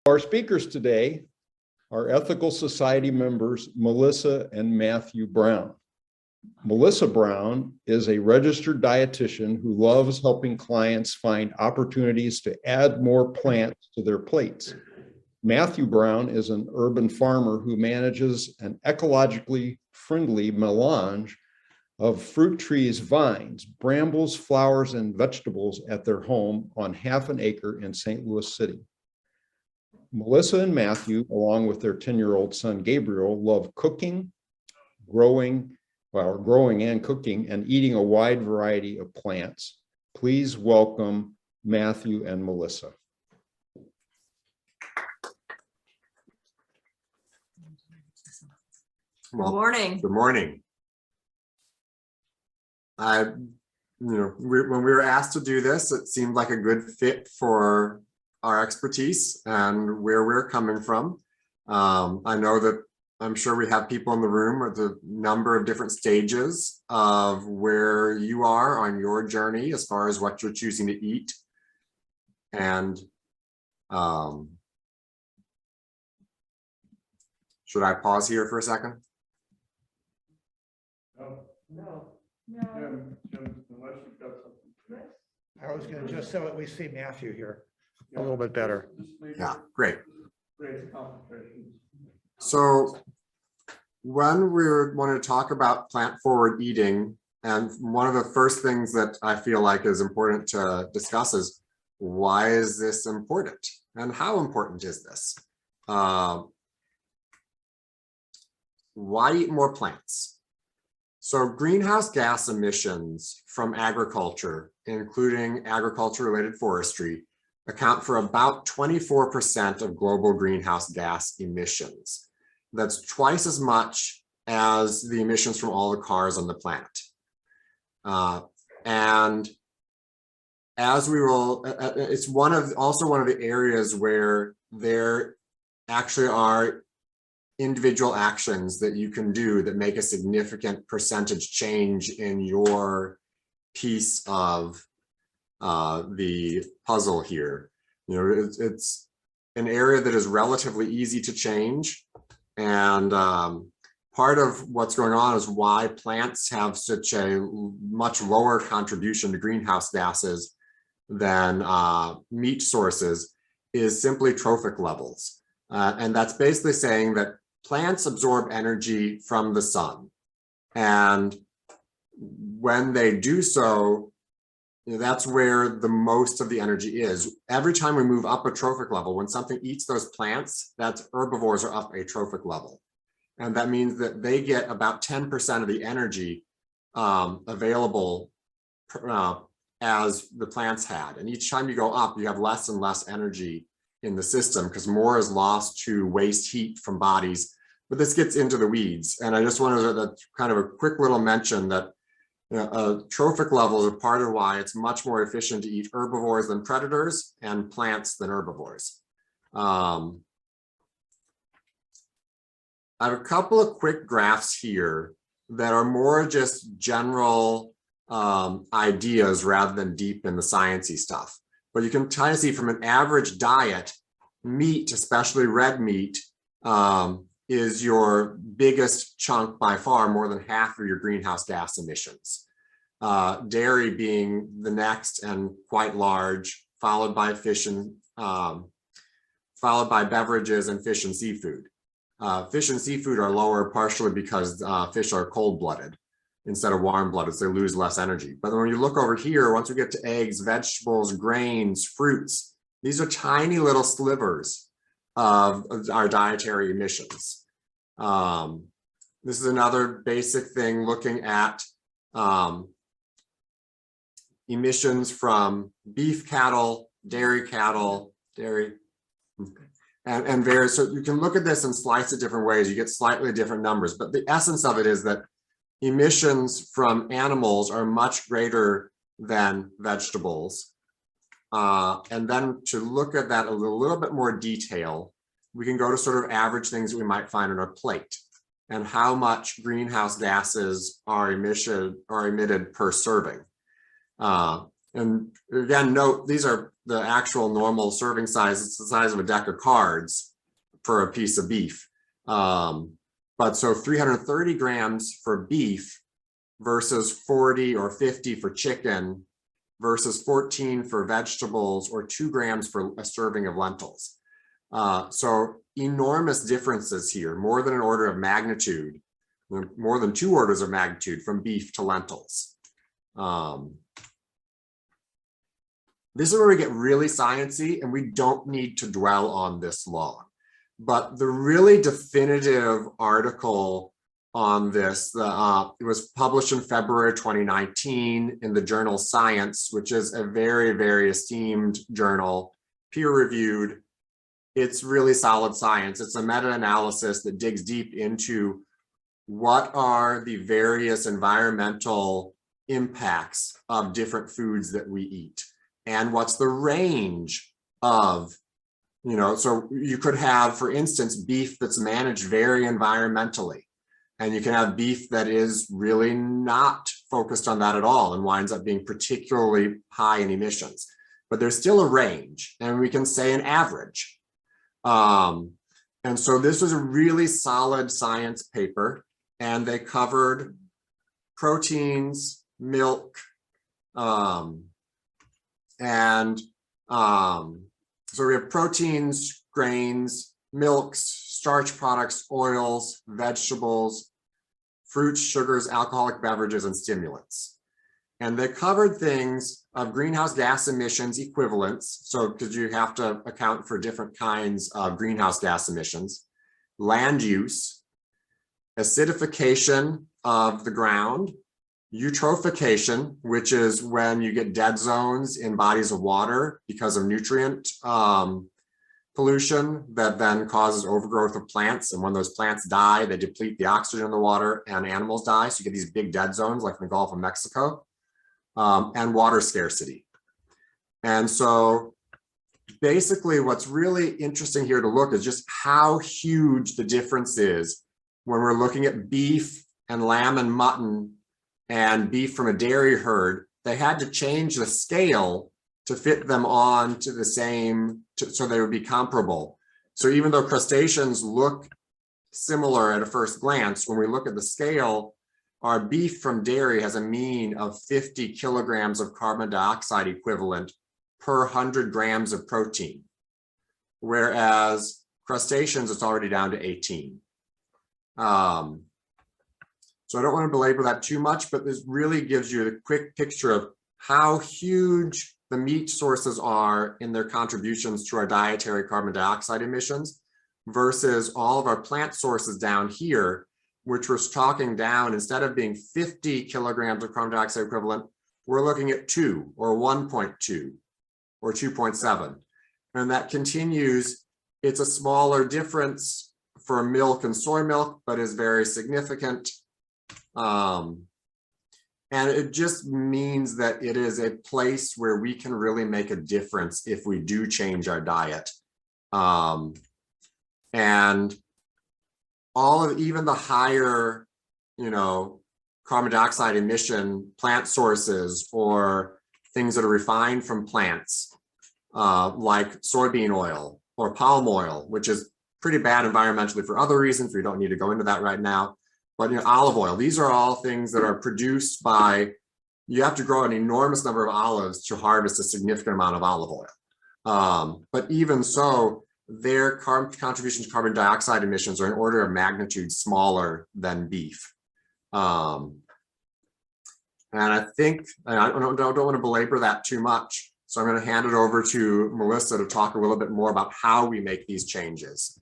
Our speakers today are Ethical Society members Melissa and Matthew Brown. Melissa Brown is a registered dietitian who loves helping clients find opportunities to add more plants to their plates. Matthew Brown is an urban farmer who manages an ecologically friendly melange of fruit trees, vines, brambles, flowers, and vegetables at their home on half an acre in St. Louis City. Melissa and Matthew, along with their 10-year-old son, Gabriel, love cooking, growing and cooking and eating a wide variety of plants. Please welcome Matthew and Melissa. Well, good morning. Good morning. When we were asked to do this, it seemed like a good fit for our expertise and where we're coming from. I know that I'm sure we have people in the room at a number of different stages of where you are on your journey as far as what you're choosing to eat. And should I pause here for a second? No. Jim, unless you've got something. I was going to just so that we see Matthew here a little bit better. Yeah, great. Great concentration. So when we want to talk about plant forward eating, and one of the first things that I feel like is important to discuss is why is this important and how important is this? Why eat more plants? So greenhouse gas emissions from agriculture, including agriculture-related forestry, account for about 24% of global greenhouse gas emissions. That's twice as much as the emissions from all the cars on the planet. And as we will, it's also one of the areas where there actually are individual actions that you can do that make a significant percentage change in your piece of the puzzle here. You know, it's an area that is relatively easy to change, and part of what's going on is why plants have such a much lower contribution to greenhouse gases than meat sources is simply trophic levels, and that's basically saying that plants absorb energy from the sun, and when they do so, that's where the most of the energy is. Every time we move up a trophic level, when something eats those plants, that's herbivores are up a trophic level. And that means that they get about 10% of the energy available as the plants had. And each time you go up, you have less and less energy in the system because more is lost to waste heat from bodies. But this gets into the weeds. And I just wanted to kind of a quick little mention that trophic levels are part of why it's much more efficient to eat herbivores than predators and plants than herbivores. I have a couple of quick graphs here that are more just general ideas rather than deep in the sciencey stuff. But you can kind of see from an average diet, meat, especially red meat, is your biggest chunk by far, more than half of your greenhouse gas emissions. Dairy being the next and quite large, followed by fish and followed by beverages and fish and seafood. Fish and seafood are lower partially because fish are cold-blooded instead of warm-blooded, so they lose less energy. But when you look over here, once we get to eggs, vegetables, grains, fruits, these are tiny little slivers of our dietary emissions. This is another basic thing looking at emissions from beef cattle, dairy, and various. So you can look at this and slice it different ways. You get slightly different numbers, but the essence of it is that emissions from animals are much greater than vegetables. And then to look at that in a little bit more detail, we can go to sort of average things that we might find on our plate and how much greenhouse gases are emitted per serving. And again, note, these are the actual normal serving size. It's the size of a deck of cards for a piece of beef. But so 330 grams for beef versus 40 or 50 for chicken versus 14 for vegetables or 2 grams for a serving of lentils. So enormous differences here, more than an order of magnitude, more than 2 orders of magnitude from beef to lentils. This is where we get really sciencey, and we don't need to dwell on this long. But the really definitive article on this, it was published in February 2019 in the journal Science, which is a very, very esteemed journal, peer-reviewed. It's really solid science. It's a meta-analysis that digs deep into what are the various environmental impacts of different foods that we eat, and what's the range of, so you could have, for instance, beef that's managed very environmentally, and you can have beef that is really not focused on that at all and winds up being particularly high in emissions. But there's still a range, and we can say an average. And so this was a really solid science paper, and they covered proteins, milk, so we have proteins, grains, milks, starch products, oils, vegetables, fruits, sugars, alcoholic beverages, and stimulants. And they covered things of greenhouse gas emissions equivalents. So because you have to account for different kinds of greenhouse gas emissions, land use, acidification of the ground, eutrophication, which is when you get dead zones in bodies of water because of nutrient pollution that then causes overgrowth of plants. And when those plants die, they deplete the oxygen in the water and animals die. So you get these big dead zones like in the Gulf of Mexico, and water scarcity. And so basically what's really interesting here to look is just how huge the difference is when we're looking at beef and lamb and mutton and beef from a dairy herd. They had to change the scale to fit them on to the same, so they would be comparable. So even though crustaceans look similar at a first glance, when we look at the scale, our beef from dairy has a mean of 50 kilograms of carbon dioxide equivalent per 100 grams of protein, whereas crustaceans, it's already down to 18. So I don't want to belabor that too much, but this really gives you a quick picture of how huge the meat sources are in their contributions to our dietary carbon dioxide emissions versus all of our plant sources down here, which we're talking down, instead of being 50 kilograms of carbon dioxide equivalent, we're looking at 2 or 1.2 or 2.7. And that continues. It's a smaller difference for milk and soy milk, but is very significant. And it just means that it is a place where we can really make a difference if we do change our diet. And all of even the higher, carbon dioxide emission plant sources or things that are refined from plants, like soybean oil or palm oil, which is pretty bad environmentally for other reasons. We don't need to go into that right now. But olive oil, these are all things that are produced by, you have to grow an enormous number of olives to harvest a significant amount of olive oil. But even so, their contribution to carbon dioxide emissions are an order of magnitude smaller than beef. And I think, I don't want to belabor that too much. So I'm going to hand it over to Melissa to talk a little bit more about how we make these changes.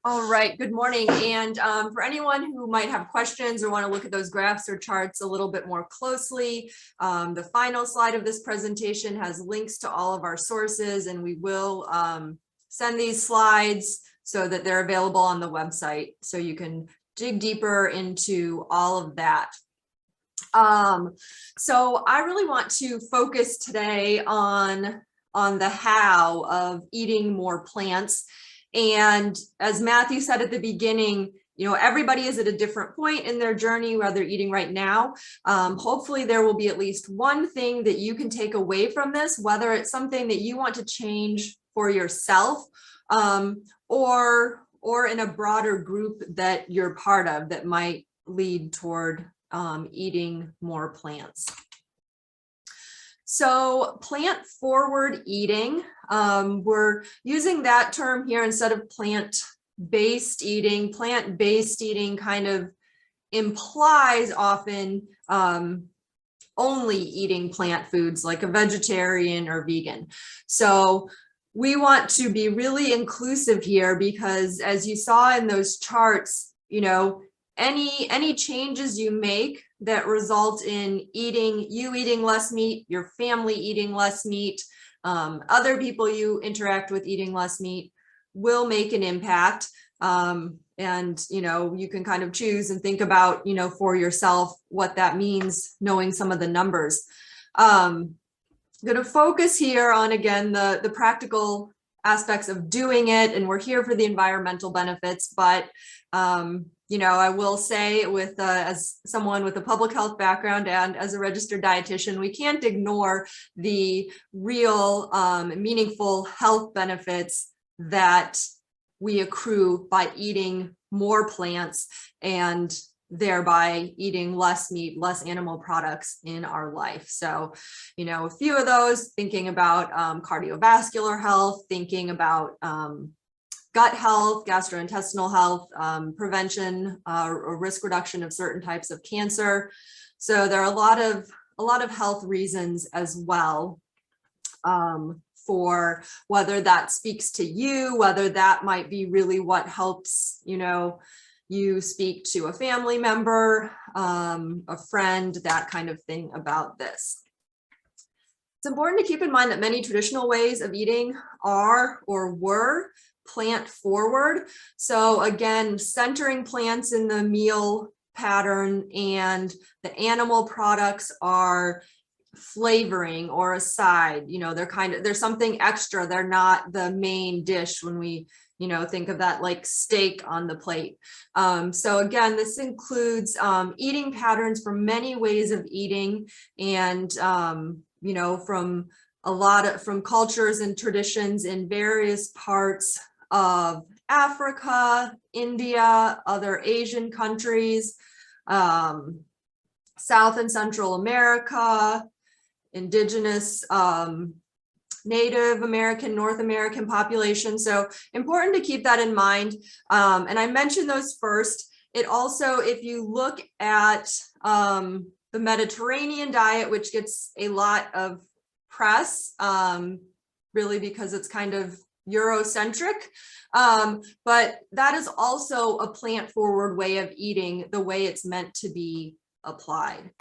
All right, good morning. And for anyone who might have questions or want to look at those graphs or charts a little bit more closely, the final slide of this presentation has links to all of our sources, and we will send these slides so that they're available on the website so you can dig deeper into all of that. So I really want to focus today on the how of eating more plants. And as Matthew said at the beginning, everybody is at a different point in their journey where they're eating right now. Hopefully there will be at least one thing that you can take away from this, whether it's something that you want to change for yourself, or in a broader group that you're part of that might lead toward eating more plants. So plant forward eating, we're using that term here instead of plant-based eating. Plant-based eating kind of implies often only eating plant foods like a vegetarian or vegan. So we want to be really inclusive here because as you saw in those charts, any changes you make that result in you eating less meat, your family eating less meat, other people you interact with eating less meat will make an impact. And you can kind of choose and think about, for yourself what that means, knowing some of the numbers. I'm going to focus here on, again, the practical aspects of doing it, and we're here for the environmental benefits, but I will say, as someone with a public health background and as a registered dietitian, we can't ignore the real meaningful health benefits that we accrue by eating more plants and thereby eating less meat, less animal products in our life. So, a few of those, thinking about cardiovascular health, thinking about gut health, gastrointestinal health, prevention or risk reduction of certain types of cancer. So there are a lot of health reasons as well, for whether that speaks to you, whether that might be really what helps, you speak to a family member, a friend, that kind of thing about this. It's important to keep in mind that many traditional ways of eating are or were plant forward. So again, centering plants in the meal pattern, and the animal products are flavoring or a side. They're something extra. They're not the main dish when we think of that like steak on the plate. So again, this includes eating patterns for many ways of eating, and from from cultures and traditions in various parts of Africa, India, other Asian countries, South and Central America, indigenous Native American, North American population. So important to keep that in mind. And I mentioned those first. It also, if you look at the Mediterranean diet, which gets a lot of press, really because it's kind of Eurocentric, but that is also a plant forward way of eating, the way it's meant to be applied.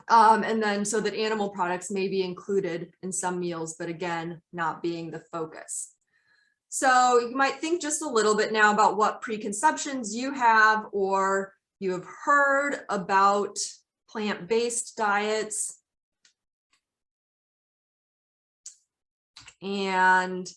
And then so that animal products may be included in some meals, but again, not being the focus. So you might think just a little bit now about what preconceptions you have or you have heard about plant-based diets. And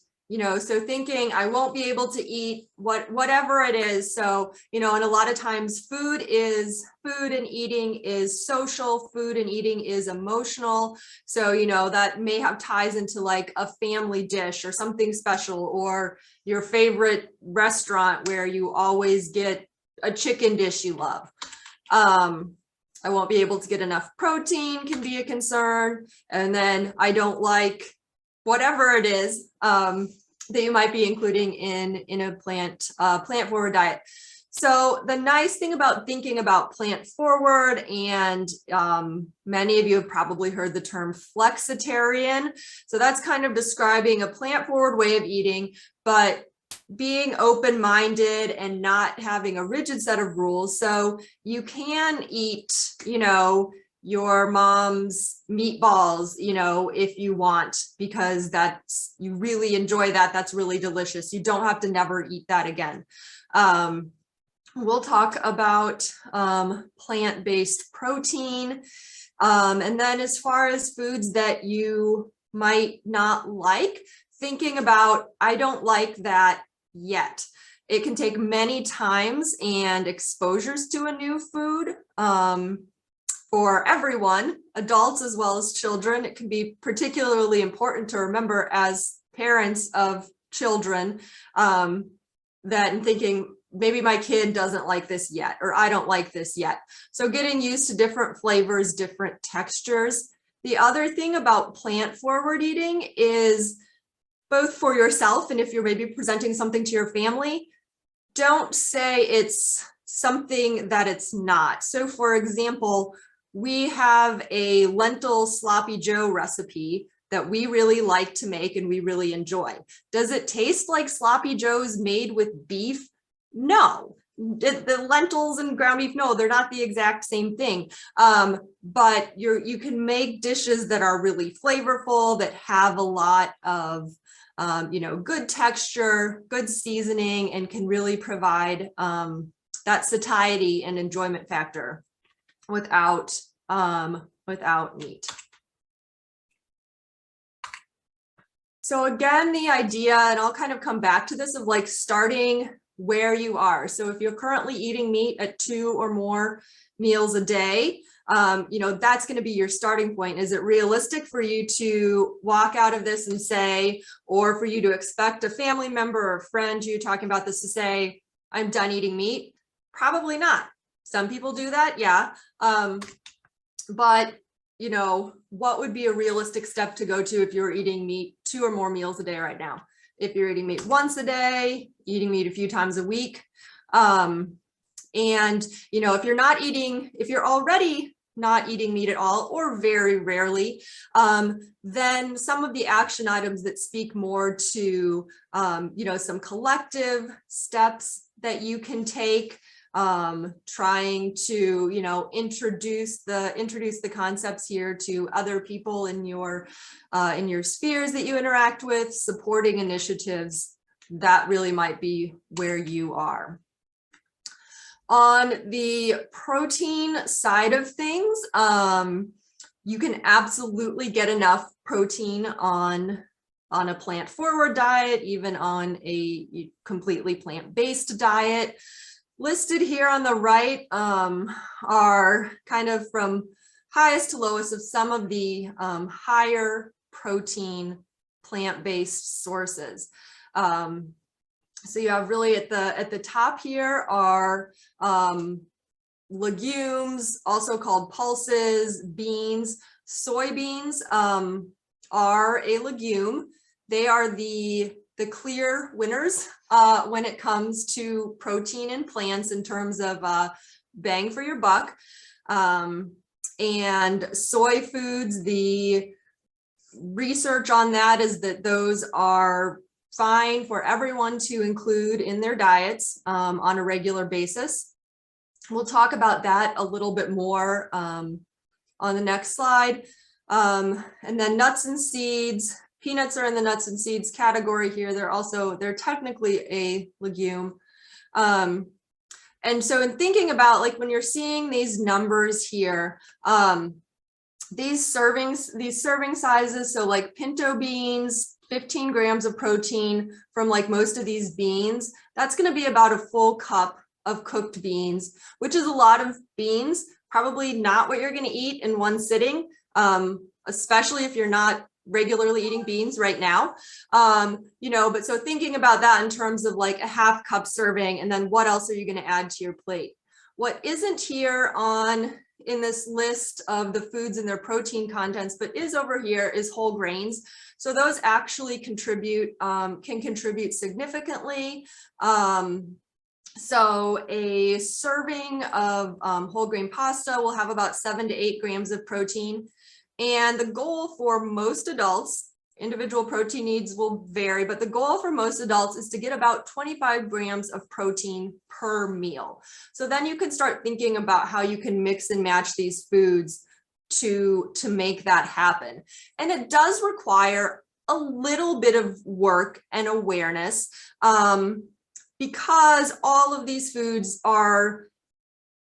so thinking I won't be able to eat whatever it is. So, and a lot of times food and eating is social, food and eating is emotional. So, that may have ties into like a family dish or something special, or your favorite restaurant where you always get a chicken dish you love. I won't be able to get enough protein can be a concern. And then I don't like whatever it is that you might be including in a plant forward diet. So the nice thing about thinking about plant forward, and many of you have probably heard the term flexitarian. So that's kind of describing a plant forward way of eating, but being open-minded and not having a rigid set of rules. So you can eat, your mom's meatballs, if you want, because you really enjoy that. That's really delicious. You don't have to never eat that again. We'll talk about plant-based protein. And then as far as foods that you might not like, thinking about, I don't like that yet. It can take many times and exposures to a new food. For everyone, adults as well as children. It can be particularly important to remember as parents of children that in thinking, maybe my kid doesn't like this yet, or I don't like this yet. So getting used to different flavors, different textures. The other thing about plant forward eating is both for yourself and if you're maybe presenting something to your family, don't say it's something that it's not. So for example, we have a lentil sloppy joe recipe that we really like to make and we really enjoy. Does it taste like sloppy joes made with beef? No. The lentils and ground beef, no, they're not the exact same thing. But you can make dishes that are really flavorful, that have a lot of good texture, good seasoning, and can really provide that satiety and enjoyment factor without meat. So again, the idea, and I'll kind of come back to this, of like starting where you are. So if you're currently eating meat at 2 or more meals a day, that's going to be your starting point. Is it realistic for you to walk out of this and say, or for you to expect a family member or friend you're talking about this to say, I'm done eating meat? Probably not. Some people do that, yeah. But what would be a realistic step to go to if you're eating meat 2 or more meals a day right now? If you're eating meat once a day, eating meat a few times a week. And if you're already not eating meat at all or very rarely, then some of the action items that speak more to, some collective steps that you can take, trying to, introduce the concepts here to other people in your spheres that you interact with, supporting initiatives that really might be where you are. On the protein side of things, you can absolutely get enough protein on a plant forward diet, even on a completely plant-based diet. Listed here on the right are kind of from highest to lowest of some of the higher protein plant-based sources. So you have really at the top here are legumes, also called pulses, beans. Soybeans are a legume. They are the clear winners when it comes to protein in plants in terms of bang for your buck. And soy foods, the research on that is that those are fine for everyone to include in their diets on a regular basis. We'll talk about that a little bit more on the next slide. And then nuts and seeds. Peanuts are in the nuts and seeds category here. They're technically a legume. And so in thinking about, like, when you're seeing these numbers here, these serving sizes, so like pinto beans, 15 grams of protein from like most of these beans, that's going to be about a full cup of cooked beans, which is a lot of beans, probably not what you're going to eat in one sitting, especially if you're not regularly eating beans right now. But so thinking about that in terms of like a half cup serving, and then what else are you going to add to your plate? What isn't here in this list of the foods and their protein contents, but is over here, is whole grains. So those actually can contribute significantly. So a serving of whole grain pasta will have about 7 to 8 grams of protein. And the goal for most adults, individual protein needs will vary, but the goal for most adults is to get about 25 grams of protein per meal. So then you can start thinking about how you can mix and match these foods to make that happen. And it does require a little bit of work and awareness because all of these foods are,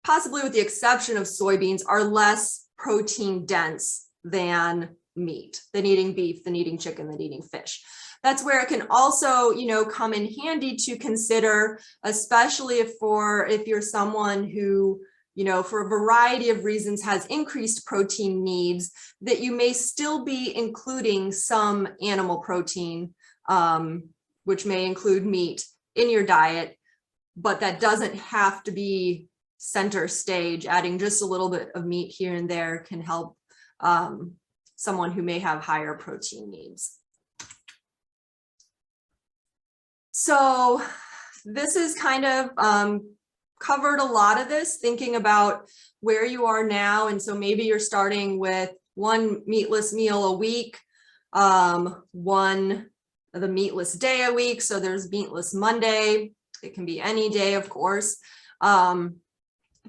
possibly with the exception of soybeans, are less protein dense than meat, than eating beef, than eating chicken, than eating fish. that's where it can also, come in handy to consider, especially if you're someone who, for a variety of reasons has increased protein needs, that you may still be including some animal protein, which may include meat in your diet, but that doesn't have to be center stage. Adding just a little bit of meat here and there can help someone who may have higher protein needs. So this is kind of covered a lot of this, thinking about where you are now. And so maybe you're starting with one meatless meal a week, one of the meatless day a week. So there's Meatless Monday. It can be any day, of course.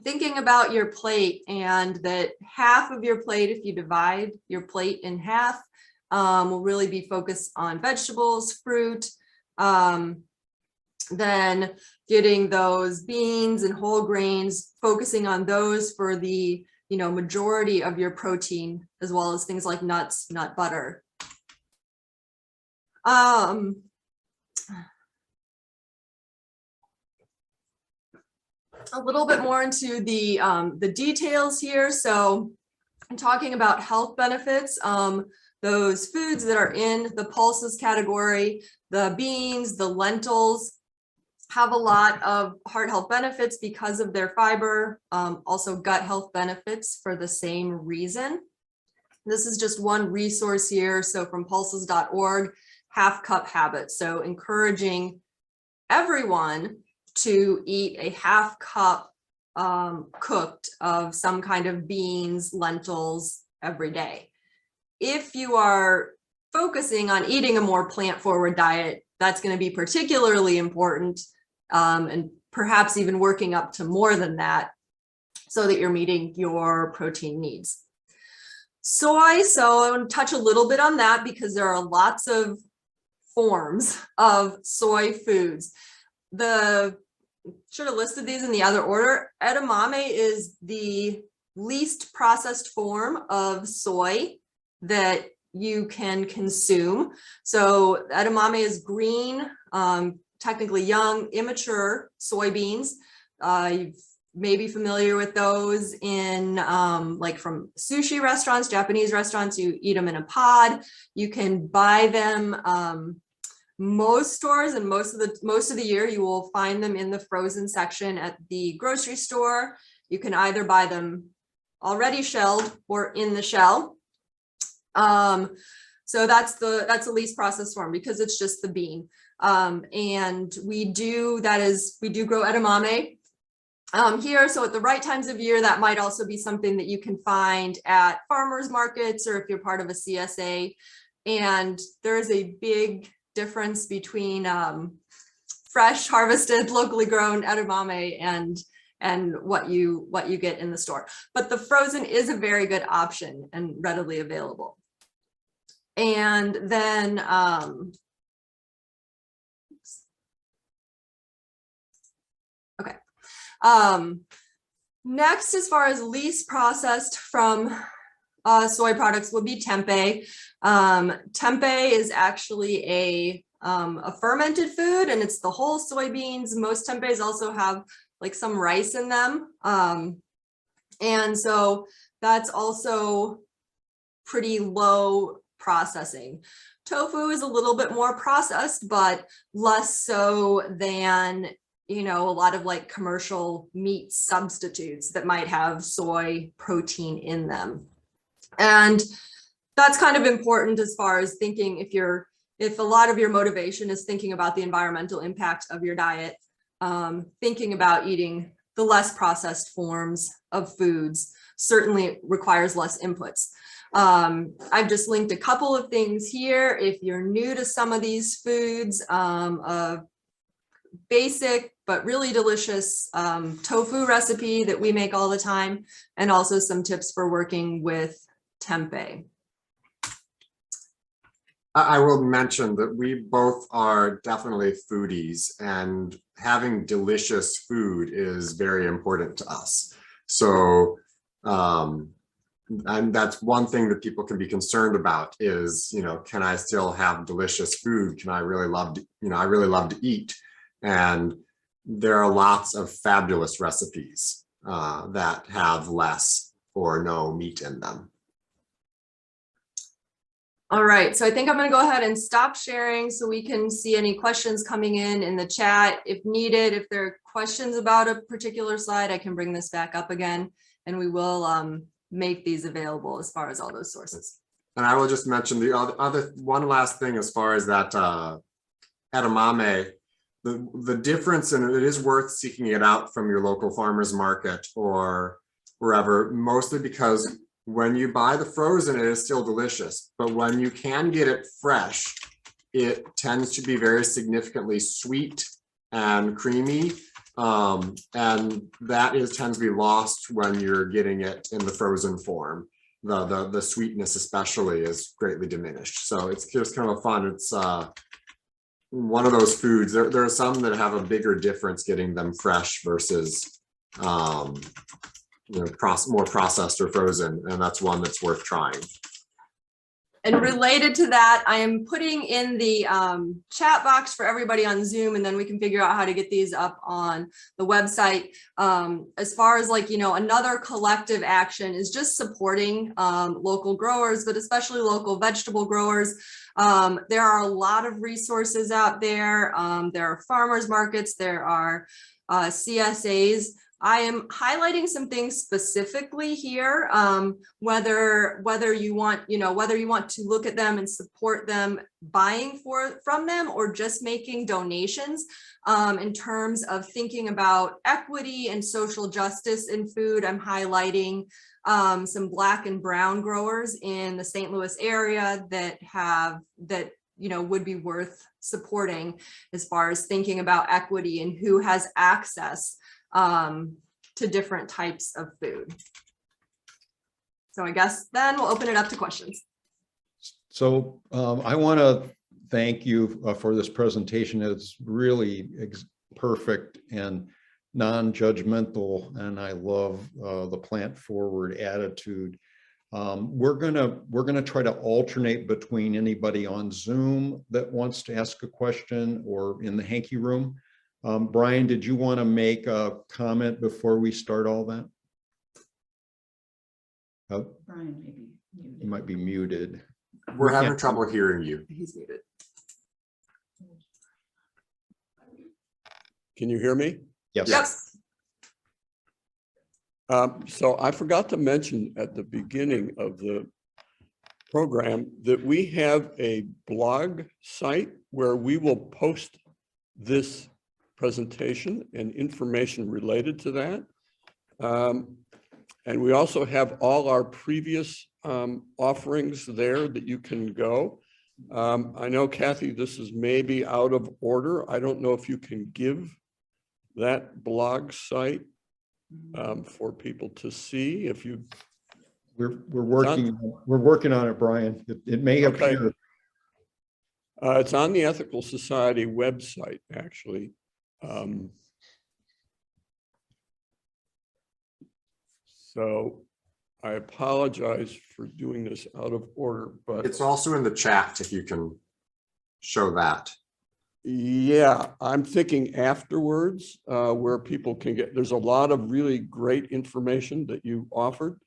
Thinking about your plate, and that half of your plate, if you divide your plate in half, will really be focused on vegetables, fruit, then getting those beans and whole grains, focusing on those for the majority of your protein, as well as things like nuts, nut butter. A little bit more into the details here. So I'm talking about health benefits. Those foods that are in the pulses category, the beans, the lentils, have a lot of heart health benefits because of their fiber, also gut health benefits for the same reason. This is just one resource here. So from pulses.org, half cup habit. So encouraging everyone to eat a half cup cooked of some kind of beans, lentils every day. If you are focusing on eating a more plant-forward diet, that's going to be particularly important, and perhaps even working up to more than that, so that you're meeting your protein needs. Soy, so I want to touch a little bit on that because there are lots of forms of soy foods. Should have listed these in the other order. Edamame is the least processed form of soy that you can consume. So edamame is green, technically young, immature soybeans. You may be familiar with those in like from sushi restaurants, Japanese restaurants. You eat them in a pod. You can buy them. Most stores and most of the year, you will find them in the frozen section at the grocery store. You can either buy them already shelled or in the shell. So that's the least processed form because it's just the bean. And we do grow edamame here. So at the right times of year, that might also be something that you can find at farmers markets, or if you're part of a CSA. And there is a big difference between fresh, harvested, locally grown edamame and what you get in the store. But the frozen is a very good option and readily available. And then next, as far as least processed from soy products, would be tempeh. Tempeh is actually a fermented food, and it's the whole soybeans. Most tempehs also have like some rice in them. And so that's also pretty low processing. Tofu is a little bit more processed, but less so than, a lot of like commercial meat substitutes that might have soy protein in them. And that's kind of important as far as thinking if a lot of your motivation is thinking about the environmental impact of your diet, thinking about eating the less processed forms of foods certainly requires less inputs. I've just linked a couple of things here. If you're new to some of these foods, a basic but really delicious tofu recipe that we make all the time, and also some tips for working with tempeh. I will mention that we both are definitely foodies, and having delicious food is very important to us. So and that's one thing that people can be concerned about is, can I still have delicious food? Can I really love to, I really love to eat. And there are lots of fabulous recipes that have less or no meat in them. All right, so I think I'm going to go ahead and stop sharing so we can see any questions coming in the chat. If needed, if there are questions about a particular slide, I can bring this back up again, and we will make these available as far as all those sources. And I will just mention the other one last thing as far as that edamame, the difference, and it is worth seeking it out from your local farmer's market or wherever, mostly because when you buy the frozen, it is still delicious, but when you can get it fresh, it tends to be very significantly sweet and creamy. And that tends to be lost when you're getting it in the frozen form. The sweetness especially is greatly diminished. So it's just kind of fun. It's one of those foods. There are some that have a bigger difference getting them fresh versus more processed or frozen, and that's one that's worth trying. And related to that, I am putting in the chat box for everybody on Zoom, and then we can figure out how to get these up on the website. As far as another collective action is just supporting local growers, but especially local vegetable growers. There are a lot of resources out there. There are farmers markets, there are CSAs. I am highlighting some things specifically here, whether you want to look at them and support them buying from them or just making donations in terms of thinking about equity and social justice in food. I'm highlighting some Black and brown growers in the St. Louis area that would be worth supporting as far as thinking about equity and who has access to different types of food. So I guess then we'll open it up to questions. So I want to thank you for this presentation. It's really perfect and non-judgmental, and I love the plant forward attitude. We're gonna try to alternate between anybody on Zoom that wants to ask a question or in the hanky room. Brian, did you want to make a comment before we start all that? Oh, Brian may be muted. you might be muted. We're having trouble hearing you. He's muted. Can you hear me? Yes. Yep. So I forgot to mention at the beginning of the program that we have a blog site where we will post this presentation and information related to that. And we also have all our previous offerings there that you can go. I know, Kathy, this is maybe out of order. I don't know if you can give that blog site for people to see. If you, We're working on it, Brian. It may appear. it's on the Ethical Society website, actually. So I apologize for doing this out of order, but It's also in the chat if you can show that. yeah, I'm thinking afterwards where people can get, there's a lot of really great information that you offered.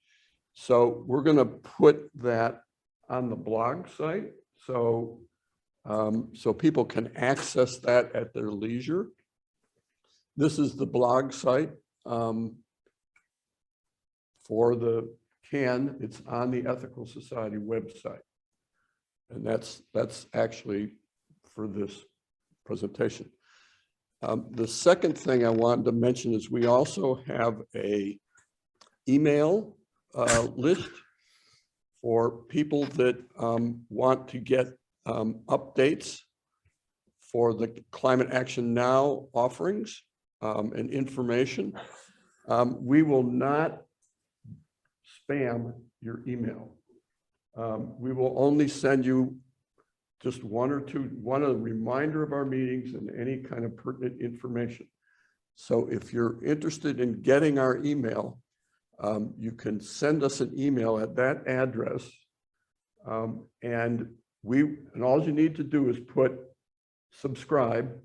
So we're going to put that on the blog site. So, so people can access that at their leisure. This is the blog site for the can. It's on the Ethical Society website. And that's actually for this presentation. The second thing I wanted to mention is we also have a email list for people that want to get updates for the Climate Action Now offerings and information. We will not spam your email. We will only send you just one a reminder of our meetings and any kind of pertinent information. So if you're interested in getting our email, You can send us an email at that address. And all you need to do is put subscribe.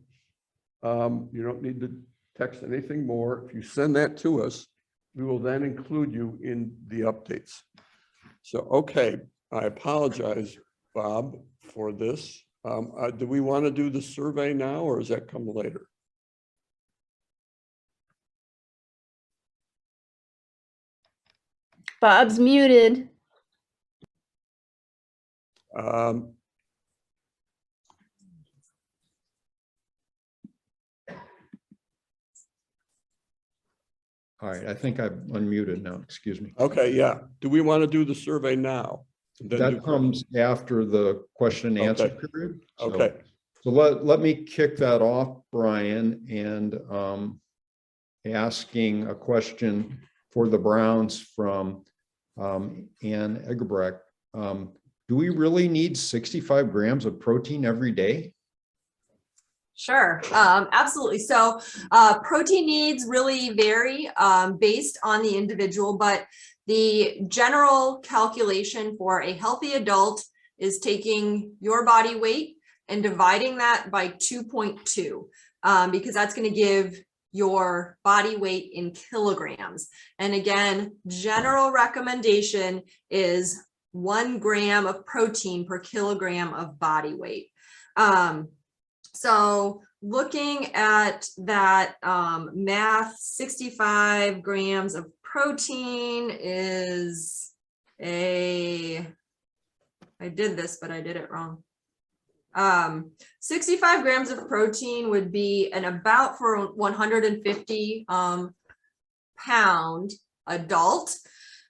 You don't need to text anything more. If you send that to us, we will then include you in the updates. So, okay, I apologize, Bob, for this. Do we want to do the survey now, or does that come later? Bob's muted. All right, I think I've unmuted now, excuse me. Okay, yeah. Do we want to do the survey now? And then do That comes after the question and answer Okay. period. So- Okay, So let me kick that off, Brian, and asking a question for the Browns from Ann Egerbrecht. Do we really need 65 grams of protein every day? Sure, absolutely. So protein needs really vary based on the individual, but the general calculation for a healthy adult is taking your body weight and dividing that by 2.2, because that's going to give your body weight in kilograms. And again, general recommendation is 1 gram of protein per kilogram of body weight. So looking at that math, 65 grams of protein is I did this, but I did it wrong. 65 grams of protein would be an about for 150 pound adult.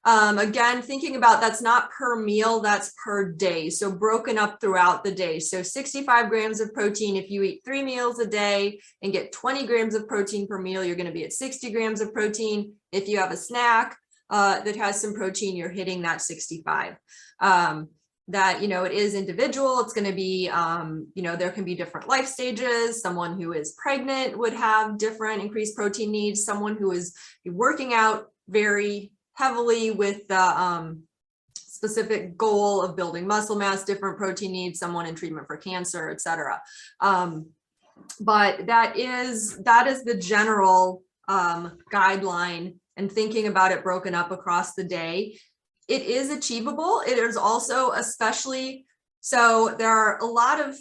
Again, thinking about that's not per meal, that's per day. So broken up throughout the day. So 65 grams of protein, if you eat 3 meals a day and get 20 grams of protein per meal, you're going to be at 60 grams of protein. If you have a snack that has some protein, you're hitting that 65. That, you know, it is individual. It's going to be, you know, there can be different life stages. Someone who is pregnant would have different increased protein needs. Someone who is working out very heavily with the specific goal of building muscle mass, different protein needs, someone in treatment for cancer, et cetera. But that is the general guideline, and thinking about it broken up across the day. It is achievable. It is also especially, so there are a lot of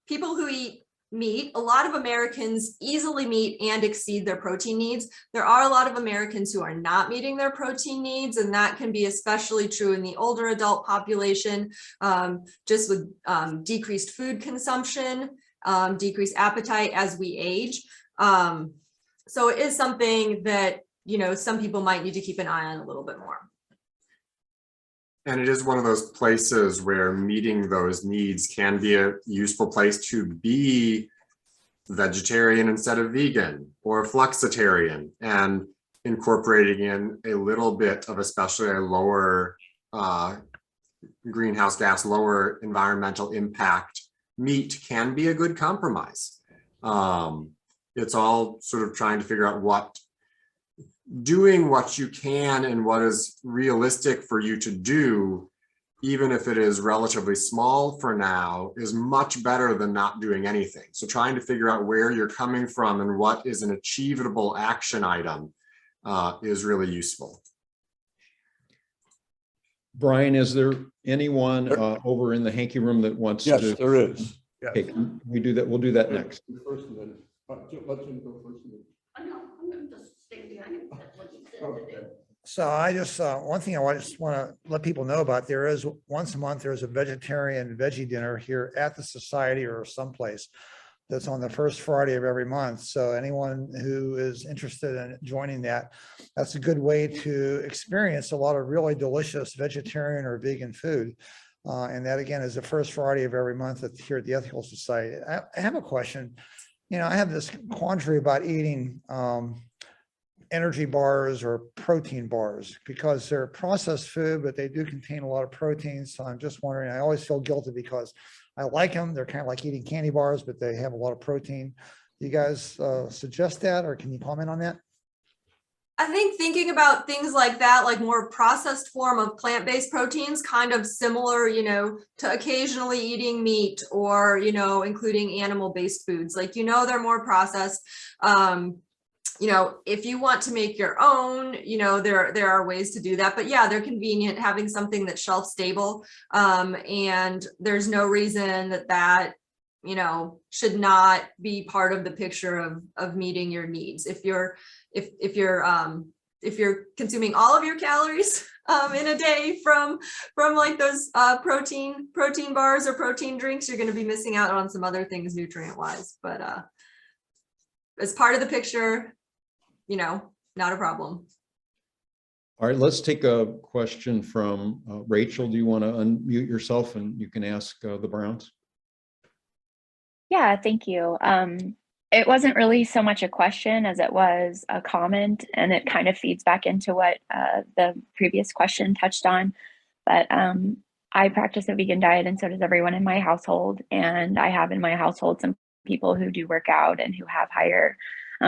people who eat meat. A lot of Americans easily meet and exceed their protein needs. There are a lot of Americans who are not meeting their protein needs, and that can be especially true in the older adult population, just with decreased food consumption, decreased appetite as we age. So it is something that, you know, some people might need to keep an eye on a little bit more. And it is one of those places where meeting those needs can be a useful place to be vegetarian instead of vegan, or flexitarian, and incorporating in a little bit of especially a lower greenhouse gas, lower environmental impact meat can be a good compromise. It's all sort of trying to figure out doing what you can and what is realistic for you to do, even if it is relatively small for now, is much better than not doing anything. So trying to figure out where you're coming from and what is an achievable action item is really useful. Brian, is there anyone over in the hanky room that wants to? yes, there is. Okay, can we do that. We'll do that next. First, and then, let him go first. And then. I know, I'm gonna just stay behind him. That's what he said to do. So I just, one thing I just want to let people know about, there is once a month, there's a vegetarian veggie dinner here at the society or someplace that's on the first Friday of every month. So anyone who is interested in joining that, that's a good way to experience a lot of really delicious vegetarian or vegan food. And that again is the first Friday of every month here at the Ethical Society. I have a question. You know, I have this quandary about eating energy bars or protein bars because they're processed food, but they do contain a lot of protein. So I'm just wondering, I always feel guilty because I like them. They're kind of like eating candy bars, but they have a lot of protein. Do you guys suggest that, or can you comment on that? I think thinking about things like that, like more processed form of plant-based proteins, kind of similar, to occasionally eating meat or, including animal-based foods, like, they're more processed. If you want to make your own, there are ways to do that, but yeah, they're convenient having something that's shelf stable. And there's no reason that should not be part of the picture of meeting your needs. If you're consuming all of your calories in a day from like those protein bars or protein drinks, you're going to be missing out on some other things nutrient wise. But as part of the picture, not a problem. All right, let's take a question from Rachel. Do you want to unmute yourself and you can ask the Browns? Yeah, thank you. It wasn't really so much a question as it was a comment, and it kind of feeds back into what the previous question touched on. But I practice a vegan diet, and so does everyone in my household. And I have in my household some people who do work out and who have higher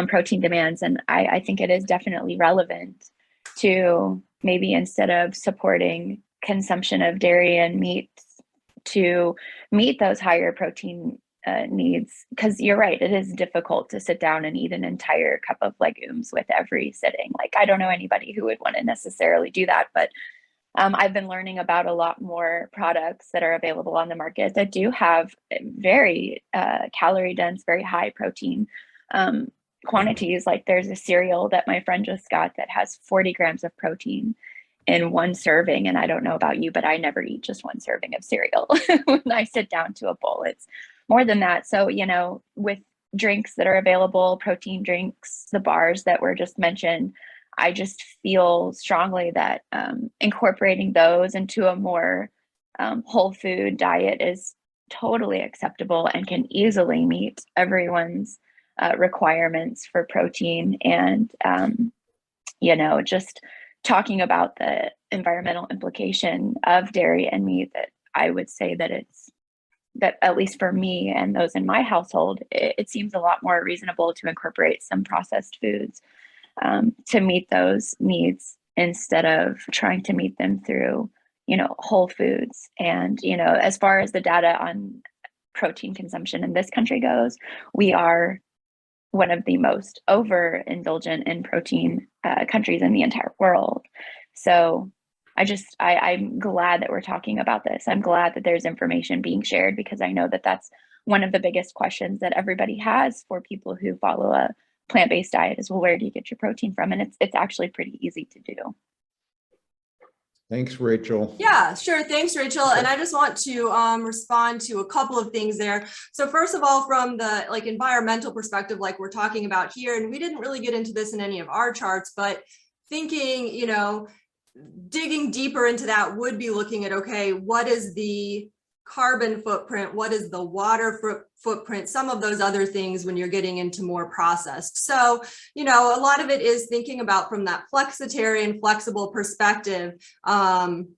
protein demands. And I think it is definitely relevant to maybe, instead of supporting consumption of dairy and meats, to meet those higher protein needs, because you're right, it is difficult to sit down and eat an entire cup of legumes with every sitting. Like, I don't know anybody who would want to necessarily do that, but I've been learning about a lot more products that are available on the market that do have very calorie dense, very high protein quantities. Like, there's a cereal that my friend just got that has 40 grams of protein in one serving. And I don't know about you, but I never eat just one serving of cereal. When I sit down to a bowl, it's more than that. So, with drinks that are available, protein drinks, the bars that were just mentioned, I just feel strongly that incorporating those into a more whole food diet is totally acceptable and can easily meet everyone's requirements for protein. And, just talking about the environmental implication of dairy and meat, that I would say that at least for me and those in my household, it seems a lot more reasonable to incorporate some processed foods to meet those needs, instead of trying to meet them through, whole foods. And, as far as the data on protein consumption in this country goes, we are one of the most overindulgent in protein countries in the entire world. So I'm glad that we're talking about this. I'm glad that there's information being shared, because I know that that's one of the biggest questions that everybody has for people who follow a plant-based diet is, well, where do you get your protein from? And it's actually pretty easy to do. Thanks, Rachel. Yeah, sure. Thanks, Rachel. And I just want to respond to a couple of things there. So first of all, from the environmental perspective, like we're talking about here, and we didn't really get into this in any of our charts, but thinking, digging deeper into that would be looking at, okay, what is the carbon footprint? What is the water footprint? Some of those other things when you're getting into more processed. So, a lot of it is thinking about from that flexitarian, flexible perspective, and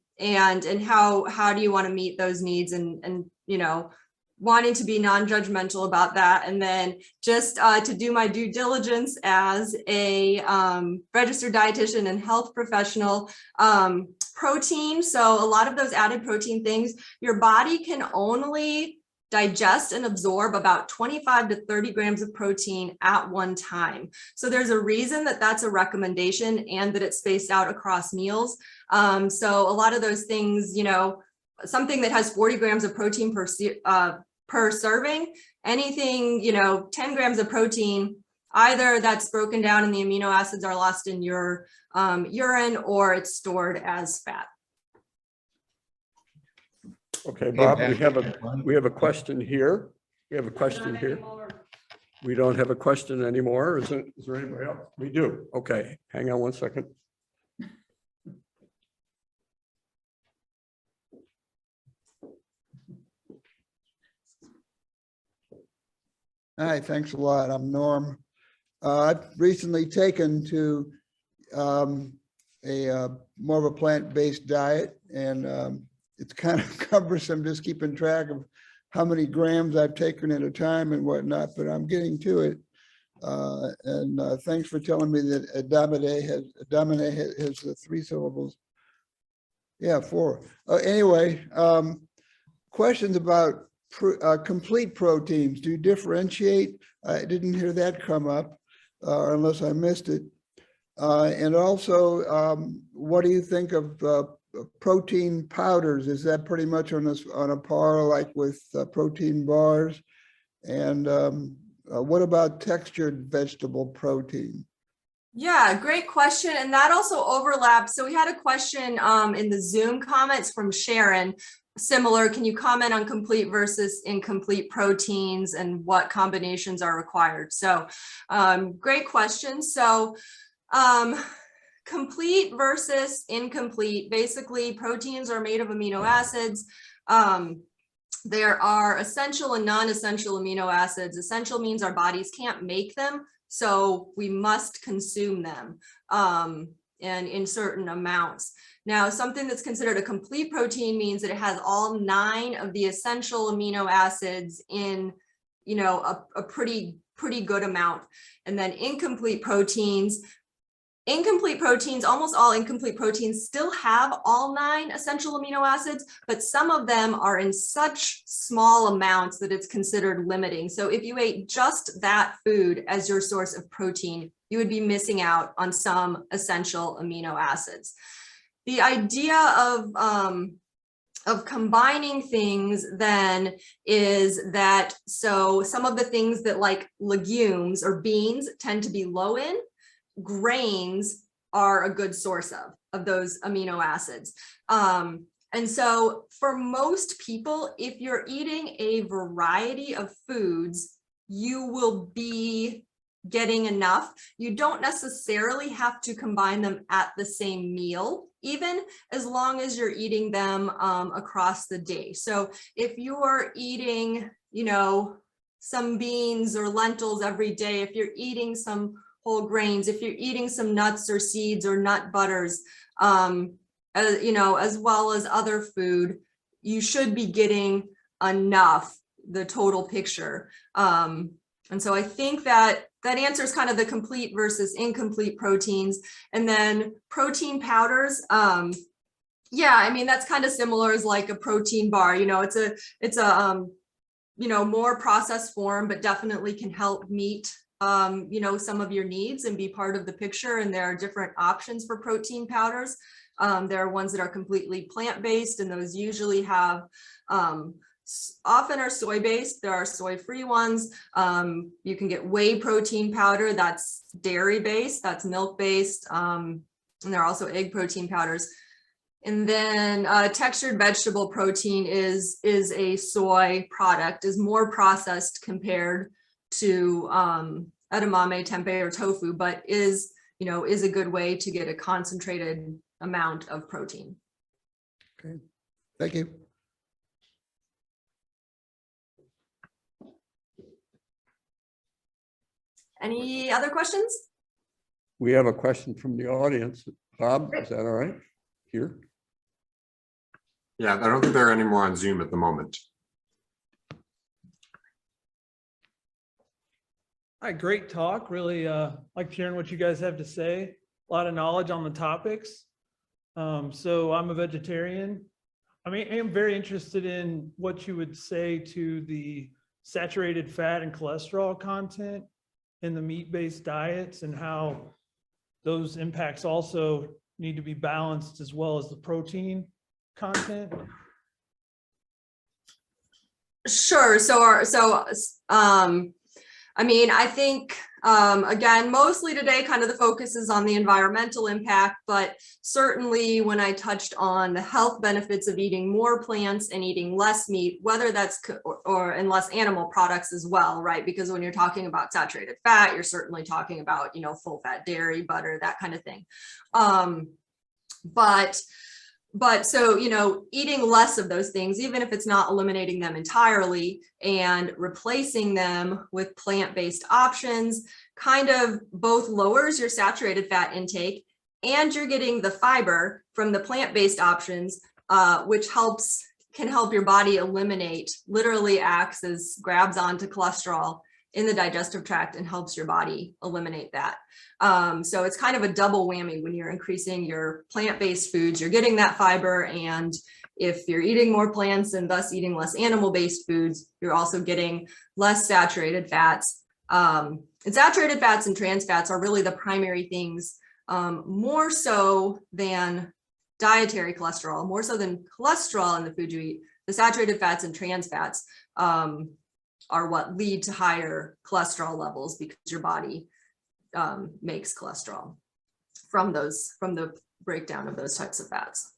how do you want to meet those needs, and wanting to be non-judgmental about that. And then just to do my due diligence as a registered dietitian and health professional, protein. So a lot of those added protein things, your body can only digest and absorb about 25 to 30 grams of protein at one time. So there's a reason that that's a recommendation and that it's spaced out across meals. So a lot of those things, something that has 40 grams of protein per serving, anything, 10 grams of protein, either that's broken down and the amino acids are lost in your urine, or it's stored as fat. Okay, Bob, we have a question here. We have a question here. We don't have a question anymore. Is there anybody else? We do. Okay, hang on one second. Hi, thanks a lot. I'm Norm. I've recently taken to more of a plant-based diet, and it's kind of cumbersome just keeping track of how many grams I've taken at a time and whatnot, but I'm getting to it. And thanks for telling me that Edamame has the 3 syllables. Yeah, 4. Anyway, questions about complete proteins. Do you differentiate? I didn't hear that come up unless I missed it. And also, what do you think of protein powders? Is that pretty much on a par like with protein bars? And what about textured vegetable protein? Yeah, great question. And that also overlaps. So we had a question in the Zoom comments from Sharon. Similar, can you comment on complete versus incomplete proteins and what combinations are required? So great question. So complete versus incomplete, basically proteins are made of amino acids. There are essential and non-essential amino acids. Essential means our bodies can't make them, so we must consume them and in certain amounts. Now, something that's considered a complete protein means that it has all 9 of the essential amino acids in, you know, a pretty good amount. And then incomplete proteins, almost all incomplete proteins still have all 9 essential amino acids, but some of them are in such small amounts that it's considered limiting. So if you ate just that food as your source of protein, you would be missing out on some essential amino acids. The idea of combining things then is that, so some of the things that like legumes or beans tend to be low in, grains are a good source of those amino acids. And so for most people, if you're eating a variety of foods, you will be getting enough. You don't necessarily have to combine them at the same meal, even as long as you're eating them across the day. So if you're eating, you know, some beans or lentils every day, if you're eating some whole grains, if you're eating some nuts or seeds or nut butters, you know, as well as other food, you should be getting enough, the total picture. And so I think that answers kind of the complete versus incomplete proteins. And then protein powders, yeah, I mean, that's kind of similar as like a protein bar. You know, it's a you know, more processed form, but definitely can help meet you know, some of your needs and be part of the picture. And there are different options for protein powders. There are ones that are completely plant-based, and those usually have often are soy-based. There are soy-free ones. You can get whey protein powder that's dairy-based, that's milk-based, and there are also egg protein powders. And then textured vegetable protein is a soy product, is more processed compared to edamame, tempeh, or tofu, but is, you know, is a good way to get a concentrated amount of protein. Okay, thank you. Any other questions? We have a question from the audience. Bob, is that all right? Here? Yeah, I don't think there are any more on Zoom at the moment. Hi, great talk. Really like hearing what you guys have to say. A lot of knowledge on the topics. So I'm a vegetarian. I mean, I am very interested in what you would say to the saturated fat and cholesterol content in the meat-based diets, and how those impacts also need to be balanced as well as the protein content. Sure. I mean, I think, again, mostly today, kind of the focus is on the environmental impact, but certainly when I touched on the health benefits of eating more plants and eating less meat, whether that's and less animal products as well, right? Because when you're talking about saturated fat, you're certainly talking about, you know, full fat dairy, butter, that kind of thing. But so, you know, eating less of those things, even if it's not eliminating them entirely, and replacing them with plant-based options, kind of both lowers your saturated fat intake, and you're getting the fiber from the plant-based options, which can help your body eliminate, literally acts as grabs onto cholesterol in the digestive tract and helps your body eliminate that. So it's kind of a double whammy when you're increasing your plant-based foods, you're getting that fiber, and if you're eating more plants and thus eating less animal-based foods, you're also getting less saturated fats. And saturated fats and trans fats are really the primary things, more so than dietary cholesterol, more so than cholesterol in the food you eat. The saturated fats and trans fats are what lead to higher cholesterol levels because your body makes cholesterol from the breakdown of those types of fats.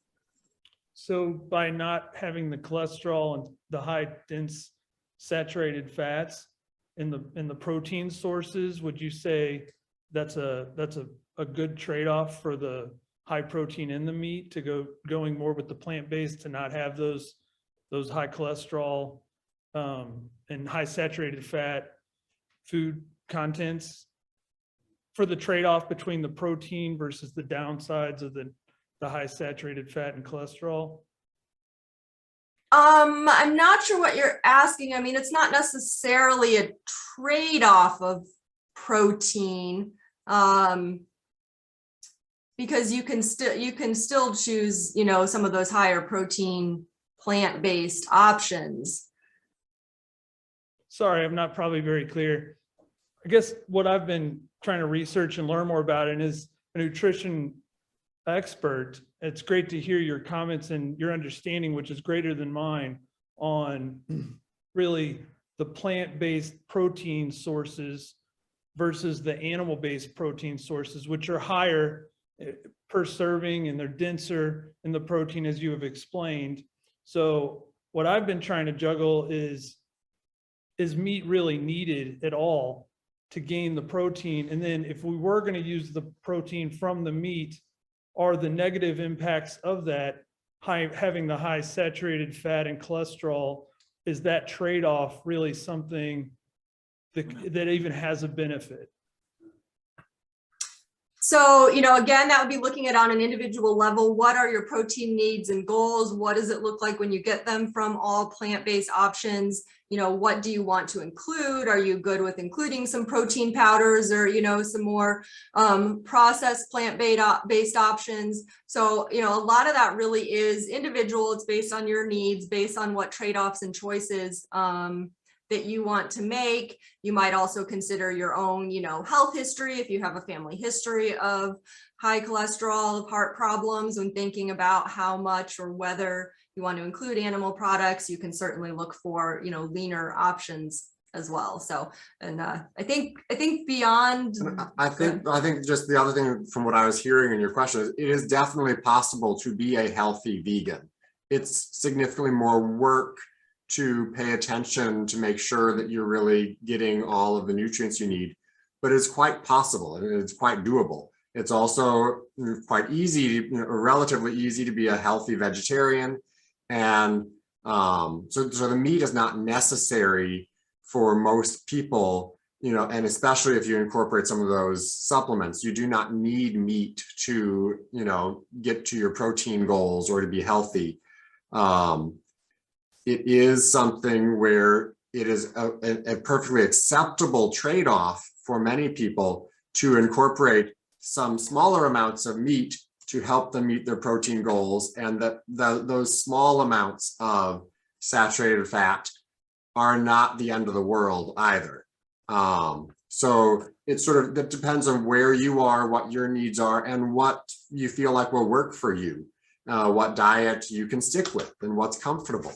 So by not having the cholesterol and the high dense saturated fats in the protein sources, would you say that's a good trade-off for the high protein in the meat to going more with the plant-based to not have those high cholesterol and high saturated fat food contents, for the trade-off between the protein versus the downsides of the high saturated fat and cholesterol? I'm not sure what you're asking. I mean, it's not necessarily a trade-off of protein, because you can still choose, you know, some of those higher protein plant-based options. Sorry, I'm not probably very clear. I guess what I've been trying to research and learn more about, and as a nutrition expert, it's great to hear your comments and your understanding, which is greater than mine, on really the plant-based protein sources versus the animal-based protein sources, which are higher per serving and they're denser in the protein, as you have explained. So what I've been trying to juggle is meat really needed at all to gain the protein? And then if we were going to use the protein from the meat, are the negative impacts of that having the high saturated fat and cholesterol, is that trade-off really something that even has a benefit? So, you know, again, that would be looking at on an individual level, what are your protein needs and goals? What does it look like when you get them from all plant-based options? You know, what do you want to include? Are you good with including some protein powders or, you know, some more processed plant-based options? So, you know, a lot of that really is individual. It's based on your needs, based on what trade-offs and choices that you want to make. You might also consider your own, you know, health history. If you have a family history of high cholesterol, heart problems, when thinking about how much or whether you want to include animal products, you can certainly look for, you know, leaner options as well. So, and I think beyond, I think just the other thing from what I was hearing in your question is it is definitely possible to be a healthy vegan. It's significantly more work to pay attention to make sure that you're really getting all of the nutrients you need, but it's quite possible and it's quite doable. It's also quite easy, you know, relatively easy to be a healthy vegetarian. And so the meat is not necessary for most people, you know, and especially if you incorporate some of those supplements, you do not need meat to, you know, get to your protein goals or to be healthy. It is something where it is a perfectly acceptable trade-off for many people to incorporate some smaller amounts of meat to help them meet their protein goals, and that those small amounts of saturated fat are not the end of the world either. So it sort of, that depends on where you are, what your needs are, and what you feel like will work for you, what diet you can stick with and what's comfortable.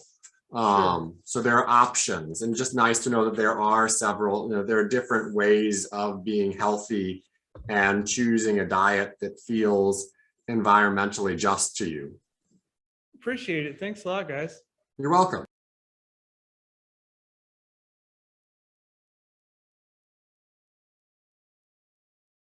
So there are options, and just nice to know that there are several, you know, there are different ways of being healthy and choosing a diet that feels environmentally just to you. Appreciate it. Thanks a lot, guys. You're welcome.